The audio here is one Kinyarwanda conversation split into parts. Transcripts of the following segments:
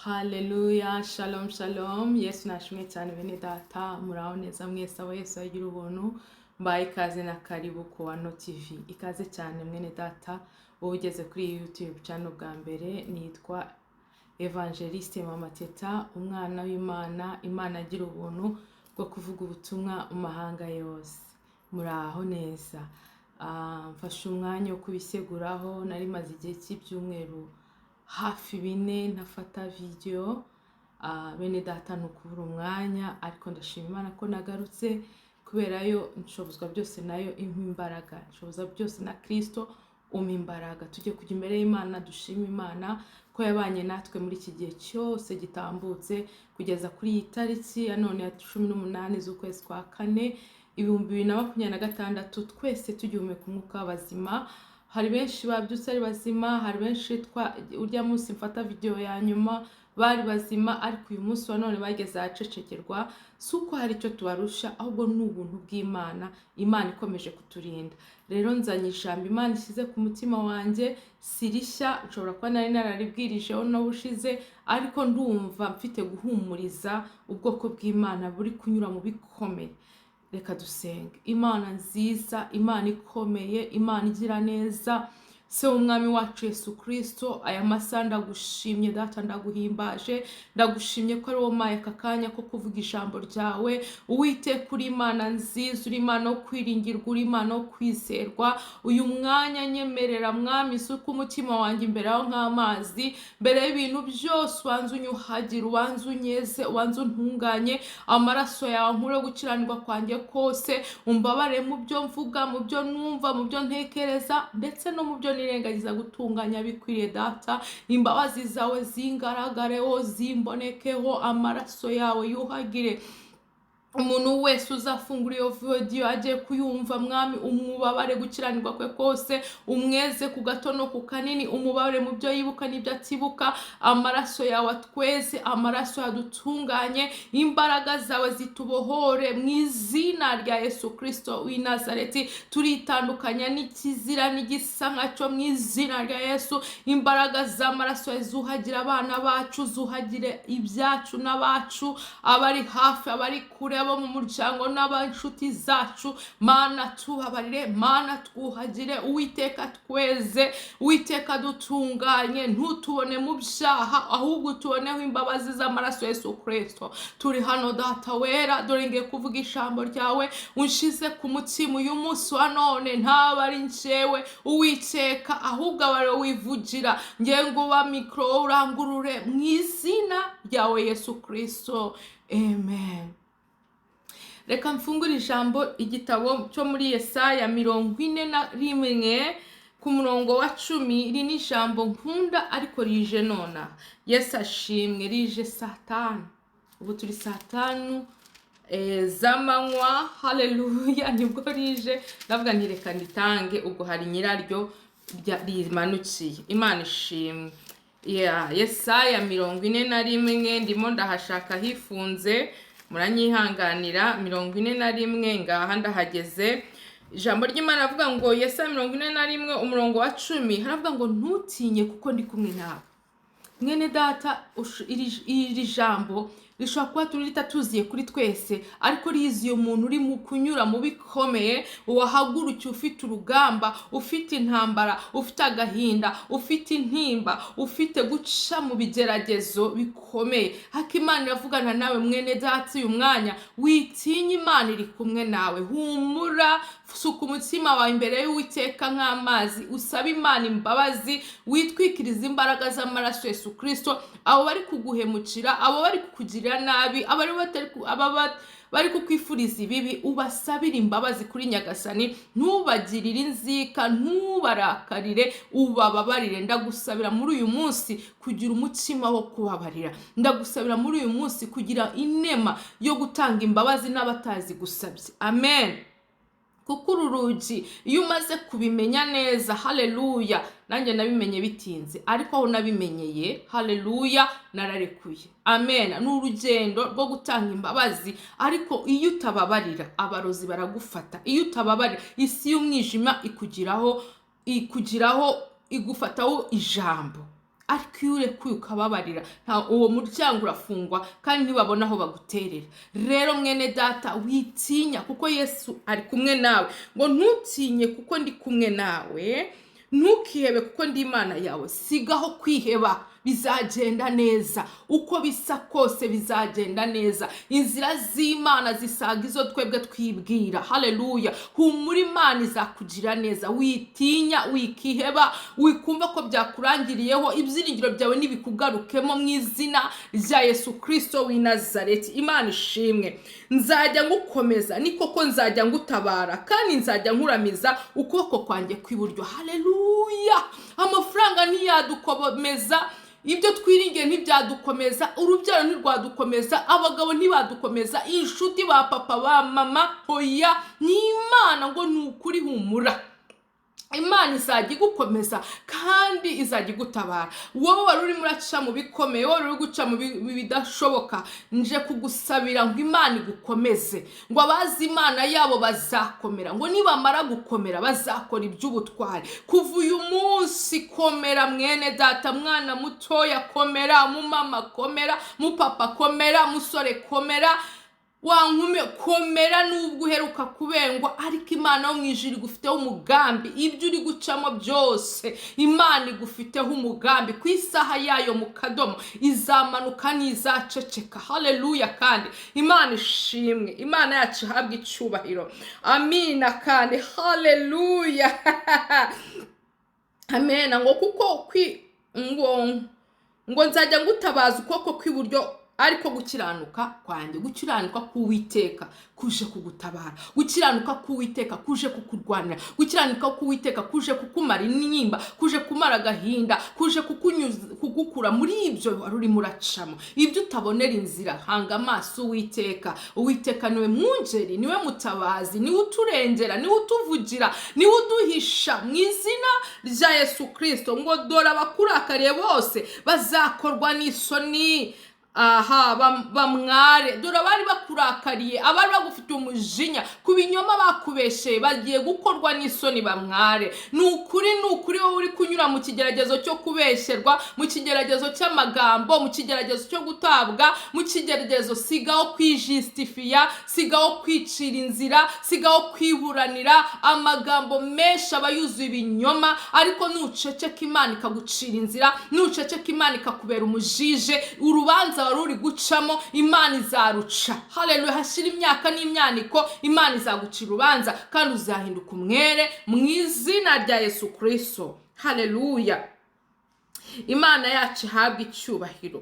Haleluya, shalom shalom. Yesu nashimwe cyane bene data, muraho neza mwese aho Yesu agira ubuntu. Mbaye ikaze na karibu ku Wano TV. Ikaze cyane mwene data, wowe ugeze kuri YouTube channel bwa mbere, nitwa Evangeliste Mama Teta, umwana w'Imana, Imana agira ubuntu bwo kuvuga ubutumwa mu mahanga yose. Muraho neza. Mfashe umwanya wo kubiseguraho, nari maze igihe cy'ibyumweru hafi 4 ntafata video. Bene data nukubura umwanya, ariko ndashima Imana ko nagarutse kubera yo nshobozwa byose nayo imbaraga, nshoboza byose na Kristo imbaraga. Tujye kujya imbere y'Imana, dushima Imana ko yabanye natwe muri iki gihe cyose gitambutse kugeza kuri iyi tariki ya none ya 18 z'ukwezi kwa 4 2026, twese tugihumeka umwuka w'abazima. Hari benshi babyutse ari bazima, hari benshi urya munsi mfata video ya nyuma bari bazima, ariko uyu munsi wa none bageze ahacecekerwa. Suko hari icyo tubarusha, ahubwo ni ubuntu bw'Imana, Imana ikomeje kuturinda. Rero nzanye ijambo Imana ishyize ku mutima wanjye, sirishya, nshobora kuba nari nararibwirijeho no bushize, ariko ndumva mfite guhumuriza ubwoko bw'Imana buri kunyura mu bikomeye. Reka dusenge. Imana nziza, Imana ikomeye, Imana igira neza, se umwami wacu Yesu Kristo, aya masaha ndagushimye data, ndaguhimbaje, ndagushimye ko ari wowe maye aka kanya ko kuvuga ijambo ryawe. Uwiteka uri Imana nziza, uri Imana wo kwiringirwa, uri Imana wo kwizerwa. Uyu mwanya nyemerera mwami, suka umutima wanjye imbere aho nk'amazi, mbere y'ibintu byose ubanza unyuhagire, ubanza unyeze, ubanza untunganye, amaraso yawe nkure gukiranirwa kwanjye kose. Umbabare mu byo mvuga, mu byo numva, mu byo ntekereza, ndetse no mu byo nirengagiza gutunganya bikwiriye data. Imbabazi zawe zingaragareho, zimbonekeho, amaraso yawe yuhagire umuntu wese uzafungura iyo video agiye kuyumva mwami. Umubabare gukiranirwa kwe kose, umweze ku gato no ku kanini, umubabare mu byo yibuka n'ibyo atibuka. Amaraso yawe atweze, amaraso yadutunganye, imbaraga zawe zitubohore mu izina rya Yesu Kristo w'i Nazareti. Turitandukanya n'ikizira n'igisa nkacyo mu izina rya Yesu. Imbaraga z'amaraso zuhagira abana bacu, zuhagire ibyacu n'abacu, abari hafi, abari kure, abo mu muryango n'abanshuti zacu. Mana tubabarire, Mana twuhagire, Uwiteka tweze, Uwiteka dutunganye, ntutubone mu byaha, ahubwo tuboneho imbabazi z'amaraso Yesu Kristo. Turi hano data wera, dore ngiye kuvuga ijambo ryawe, unshize ku mutima uyu munsi wa none. Ntabari njyewe Uwiteka, ahubwo abari wivugira, ngiye nguba mikro urangurure mu izina ryawe Yesu Kristo, amen. Reka mfungure ijambo, igitabo cyo muri Yesaya 41 ku murongo wa 10. Iri ni ijambo nkunda ariko rije nona. Yesu ashimwe, rije saa 5. Ubu turi saa 5 z'amanywa. Haleluya, nibwo rije. Ndavuga nti reka nditange, ubwo hari nyiraryo rimanukiye. Imana ishimwe. Yesaya 41 ndimo ndahashaka hifunze, muranyihanganira. 41 ngaha ndahageze. Ijambo ry'Imana avuga ngo Yesaya 41 umurongo wa 10 haravuga ngo ntutinye kuko ndi kumwe nawe. Mwene data, iri jambo rishobora kuba turita tuziye kuri twese, ariko riziye umuntu uri mu kunyura mu bikomeye, wahagurukiye ufite urugamba, ufite intambara, ufite agahinda, ufite intimba, ufite guca mu bigeragezo bikomeye. Haka Imana iravugana nawe mwene data uyu mwanya. Witinya, Imana iri kumwe nawe. Humura, suka umutima wawe imbere y'Uwiteka nk'amazi, usaba Imana imbabazi, witwikiriza imbaraga z'amaraso Yesu Kristo. Abo bari kuguhemukira, abo bari kukugira nabi, bari kukwifuriza ibibi, ubasabira imbabazi kuri Nyagasani. Ntubagirire inzika, ntubarakarire, ubababarire. Ndagusabira muri uyu munsi kugira umutima wo kubabarira. Ndagusabira muri uyu munsi kugira inema yo gutanga imbabazi n'abatazi gusabye. Amen. Kuko ururugi iyo umaze kubimenya neza, haleluya, nanjye nabimenye bitinze, ariko aho nabimenyeye, haleluya, nararekuye. Amen. N'urugendo rwo gutanga imbabazi, ariko iyo utababarira abarozi baragufata. Iyo utababarira isi y'umwijima ikugiraho igufataho ijambo. ariko iyo urekuye ukababarira uwo muryango urafungwa kandi ntibabona aho baguterera. Rero mwene data witinya kuko Yesu ari kumwe nawe, ngo ntutinye kuko ndi kumwe nawe, ntukihebe kuko ndi Imana yawe. Sigaho kwiheba, bizagenda neza, uko bisa kose bizagenda neza. Inzira z'Imana zisaga izo twebwe twibwira. Haleluya. Humura, Imana izakugira neza. Witinya, wikiheba, wikumva ko byakurangiriyeho, ibyiringiro byawe nibikugarukemo mu izina rya Yesu Kristo w'i Nazareti. Imana ishimwe. Nzajya ngukomeza, ni koko nzajya ngutabara, kandi nzajya nkuramiza ukuboko kwanjye kw'iburyo. Haleluya. Amafaranga ntiyadukomeza, ibyo twiringiye ntibyadukomeza, urubyaro ntirwadukomeza, abagabo ntibadukomeza, inshuti ba papa ba mama, hoya, ni Imana. Ngo nukuri humura, Imana izajya igukomeza kandi izajya igutabara. Wowe wari urimo uraca mu bikomeye, wowe uri guca mu bidashoboka, nje kugusabira ngo Imana igukomeze, ngo abazi Imana yabo bazakomera, ngo nibamara gukomera bazakora iby'ubutwari. Kuva uyu munsi komera mwene data, mwana mutoya komera, mumama komera, mupapa komera, musore komera, wankume komera. Nubwo uheruka kubengwa, ariko Imana yo mwijuru igufiteho umugambi. Ibyo uri gucamo byose Imana igufiteho umugambi. Ku isaha yayo mu kadomo izamanuka n'izaceceka. Haleluya. Kandi Imana ishimwe, Imana yacu ihabwe icyubahiro. Amina. Kandi haleluya. Amena. Ngo kuko ngo nzajya ngutabaza ukuboko kw'iburyo, ariko gukiranuka kwanjye, gukiranuka k'Uwiteka kuje kugutabara, gukiranuka k'Uwiteka kuje kukurwanira, gukiranuka k'Uwiteka kuje kukumara intimba, kuje kumara agahinda, kuje kugukura muri ibyo wari urimo uracamo, ibyo utabonera inzira. Hanga amaso Uwiteka. Uwiteka niwe mwungeri, niwe mutabazi, niwe uturengera, niwe utuvugira, niwe uduhisha mu izina rya Yesu Kristo. Ngo dore abakurakariye bose bazakorwa n'isoni. Aha, bamware. Dore abari bakurakariye, abari bagufite umujinya, ku binyoma bakubesheye, bagiye gukorwa n'isoni, bamware. Nukuri wowe uri kunyura mu kigeragezo cyo kubesherwa, mu kigeragezo cy'amagambo, mu kigeragezo cyo gutabwa, mu kigeragezo, sigaho kwijustifiya, sigaho kwicira inzira, sigaho kwiburanira. Amagambo menshi aba yuzuye ibinyoma, ariko nuceceka Imana ikagucira inzira, nuceceka Imana ikakubera umujije. Urubanza wari uri gucamo Imana izaruca. Haleluya. Hashira imyaka n'imyaniko, Imana izagucira urubanza kandi uzahinduka umwere mu izina rya Yesu Kristo. Haleluya. Imana yacu ihabwe icyubahiro.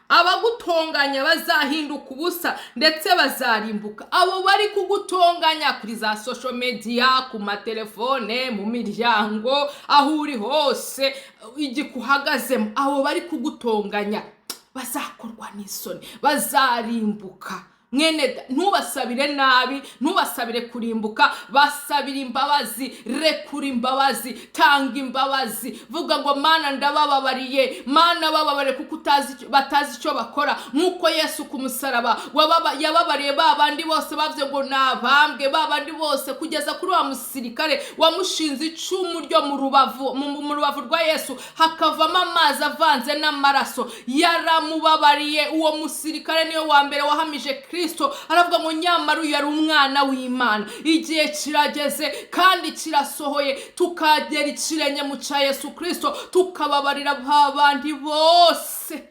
Abagutonganya bazahinduka ubusa ndetse bazarimbuka. Abo bari kugutonganya kuri za social media, ku matelefone, mu miryango, aho uri hose, igikuhagazemo, abo bari kugutonganya bazakorwa n'isoni, bazarimbuka. Mwene, ntubasabire nabi, ntubasabire kurimbuka, basabire imbabazi. Rekura imbabazi, tanga imbabazi. Vuga ngo Mana ndabababariye, Mana bababare kuko batazi icyo bakora. Nkuko Yesu ku musaraba yababariye babandi bose bavuze ngo nabambwe, babandi bose kugeza kuri wa musirikare wamushinze icumu ryo mu rubavu rwa Yesu hakavamo amazi avanze n'amaraso. Yaramubabariye. Uwo musirikare niyo wa mbere wahamije Kristo. Aravuga ngo nyamara uyu yari umwana w'Imana. Igihe kirageze kandi kirasohoye, tukagera ikirenge mu cya Yesu Kristo, tukababarira babandi bose.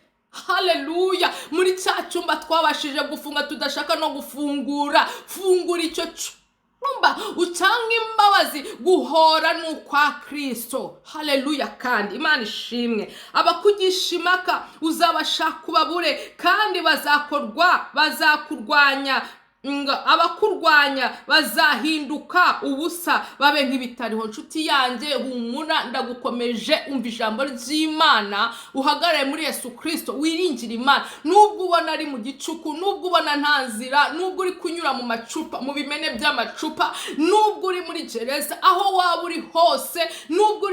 Haleluya. Muri cya cyumba twabashije gufunga tudashaka no gufungura, fungura icyo cyumba, utanga imbabazi. Guhora n'ukwa Kristo. Haleluya. Kandi Imana ishimwe. Abakugisha impaka uzabashaka ubabure, kandi bazakurwanya. Abakurwanya bazahinduka ubusa, babe nk'ibitariho. Nshuti yanjye humura, ndagukomeje. Umva ijambo ry'Imana, uhagarare muri Yesu Kristo, wiringire Imana. Nubwo ubona ari mu gicuku, nubwo ubona nta nzira, nubwo uri kunyura mu macupa, mu bimene by'amacupa, nubwo uri muri gereza, aho waba uri hose, nubwo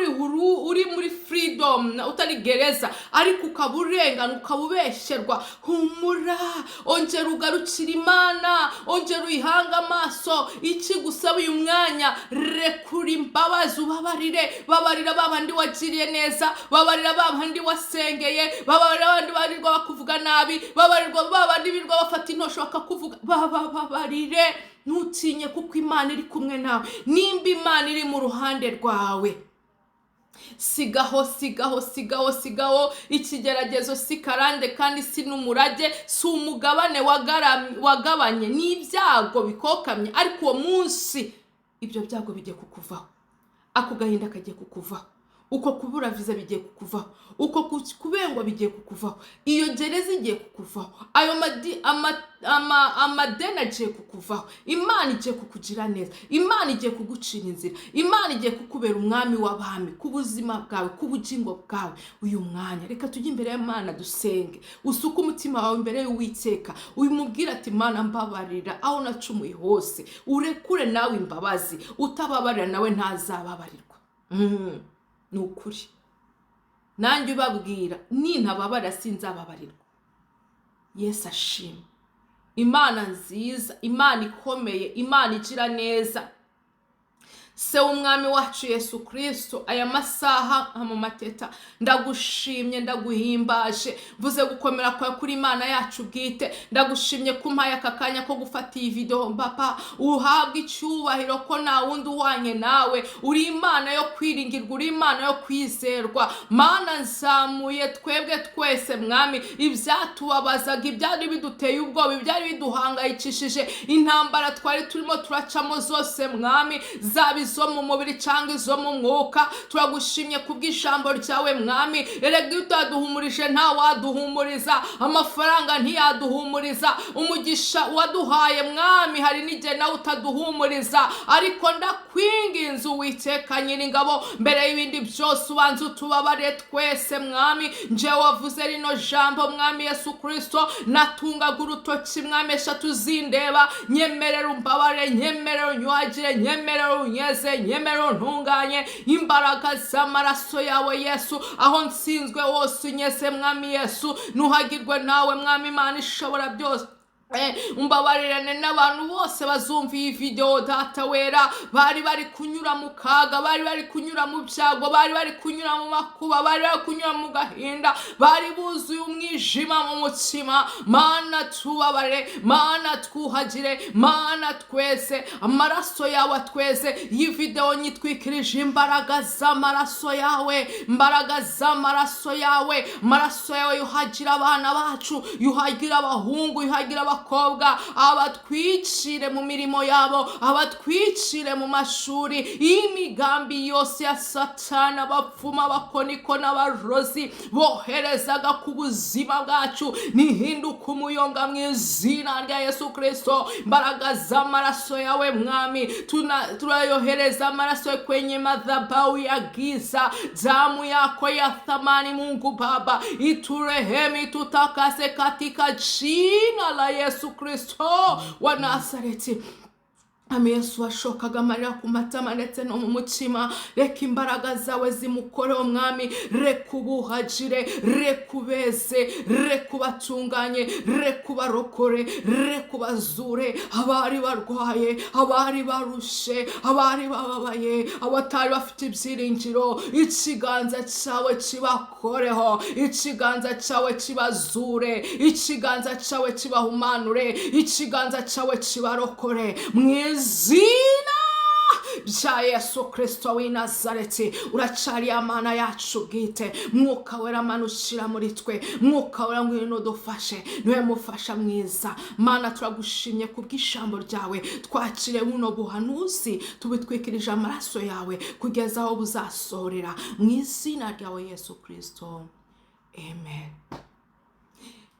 uri muri freedom utari gereza, ariko ukaba urengana, ukaba ubesherwa, humura, ongera ugarukira Imana, ongera uyihanga amaso, ikigusaba uyu mwanya rekura imbabazi, ubabarire, babarira babandi wagiriye neza, babarira babandi wasengeye, babarira babandi barirwa bakuvuga nabi, babarirwa babandi birirwa bafata intosho bakakuvuga, babarire, ntutinye kuko Imana iri kumwe nawe. Nimba Imana iri mu ruhande rwawe, sigaho ikigeragezo si karande kandi si n'umurage, si umugabane wagabanye, n'ibyago bikokamye, ariko uwo munsi ibyo byago bigiye kukuvaho, ako gahinda kagiye kukuvaho, uko kubura viza bigiye kukuvaho, uko kubengwa bigiye kukuvaho, iyo gereza igiye kukuvaho, ayo amadeni agiye kukuvaho. Imana igiye kukugira neza, Imana igiye kugucira inzira, Imana igiye kukubera umwami w'abami ku buzima bwawe, ku bugingo bwawe. Uyu mwanya reka tujye imbere y'Imana dusenge, usuke umutima wawe imbere y'Uwiteka, uyimubwira ati Mana mbabarira aho nacumuye hose, urekure nawe imbabazi, utababarira nawe ntazababarirwa. Ni ukuri, nanjye ubabwira nintababarira sinzababarirwa. Yesu ashimwe. Imana nziza, Imana ikomeye, Imana igira neza, se w'umwami wacu Yesu Kristo, aya masaha mu mateta ndagushimye, ndaguhimbaje, mvuze gukomera kwawe kuri Imana yacu bwite. Ndagushimye kumpaye aka kanya ko gufata iyi video, Papa, uhabwe icyubahiro ko nta wundi uhwanye nawe. Uri Imana yo kwiringirwa, uri Imana yo kwizerwa. Mana nzamuye twebwe twese mwami ibyatubabazaga, ibyari biduteye ubwoba, ibyari biduhangayikishije, intambara twari turimo turacamo zose mwami, zo mu mubiri cyangwa izo mu mwuka, turagushimye kubw'ijambo ryawe mwami. Erega utaduhumurije nta waduhumuriza, amafaranga ntiyaduhumuriza, umugisha waduhaye mwami hari n'igihe nawe utaduhumuriza, ariko ndakwinginze Uwiteka Nyiringabo, mbere y'ibindi byose ubanza utubabare twese mwami. Nje wavuze rino jambo mwami Yesu Kristo, natungaga urutoki mwami eshatu zindeba, nyemerera umbabare, nyemerera unyuhagire, nyemerera unyeze, nyemerera ntunganye, imbaraga z'amaraso yawe Yesu, aho nsinzwe hose unyeze mwami Yesu, nuhagirwe nawe mwami Imana ishobora byose. Umbabarirane n'abantu bose bazumva iyi video data wera, bari kunyura mu kaga, bari kunyura mu byago, bari kunyura mu makuba, bari kunyura mu gahinda, bari buzuye umwijima mu mutima. Mana tubabare, Mana twuhagire, Mana twese, amaraso yawe twese. Iyi video nyitwikirije imbaraga z'amaraso yawe, imbaraga z'amaraso yawe, amaraso yawe yuhagira abana bacu, yuhagira abahungu, yuhagira abakobwa, abatwicire mu mirimo yabo, abatwicire mu mashuri, imigambi yose ya Satani, abapfuma, abakoniko n'abarozi boherezaga ku buzima bwacu, nihinduka umuyonga mu izina rya Yesu Kristo. Imbaraga z'amaraso yawe mwami, tunayohereza amaraso kwenye madhabahu ya giza, damu yako ya thamani Mungu Baba iturehemi, tutakase katika jina la Yesu Kristo wa Nazareti. Ami Yesu washokaga amarira ku matama ndetse no mu mutima, reka imbaraga zawe zimukoreho mwami, reka ubuhagire, reka ubeze, reka ubatunganye, reka ubarokore, reka ubazure abari barwaye, abari barushe, abari bababaye, abatari bafite ibyiringiro. Ikiganza cyawe kibakoreho, ikiganza cyawe kibazure, ikiganza cyawe kibahumanure, ikiganza cyawe kibarokore mwizina bya Yesu Kristo w'i Nazareti. Uracari Imana yacu bwite, mwuka wera manushira muri twe, mwuka wera ngwino dufashe, niwe mufasha mwiza. Mana turagushimye kubw'ijambo ryawe, twakire buno buhanuzi, tubitwikirije amaraso yawe kugeza aho buzasorera mu izina ryawe Yesu Kristo, amen.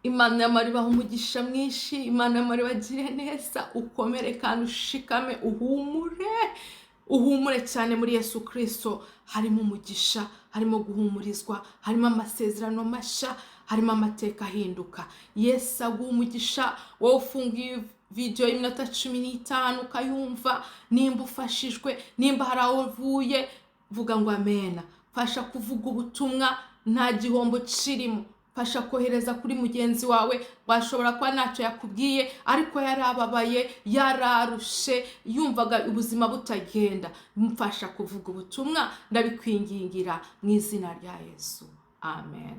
Imana yamaribaho umugisha mwinshi, Imana yamaribagire neza, ukomere kandi ushikame, uhumure cyane muri Yesu Kristo. Harimo umugisha, harimo guhumurizwa, harimo amasezerano masha, harimo amateka ahinduka. Yesu aguha umugisha. Wowe ufungiye video y'iminota 15 ukayumva, nimba ufashijwe, nimba hari aho uvuye, vuga ngo amena. Fasha kuvuga ubutumwa, nta gihombo kirimo. fasha kohereza kuri mugenzi wawe, washobora kuba ntacyo yakubwiye ariko yarababaye, yararushe, yumvaga ubuzima butagenda. Mfasha kuvuga ubutumwa, ndabikwingingira mu izina rya Yesu, amen.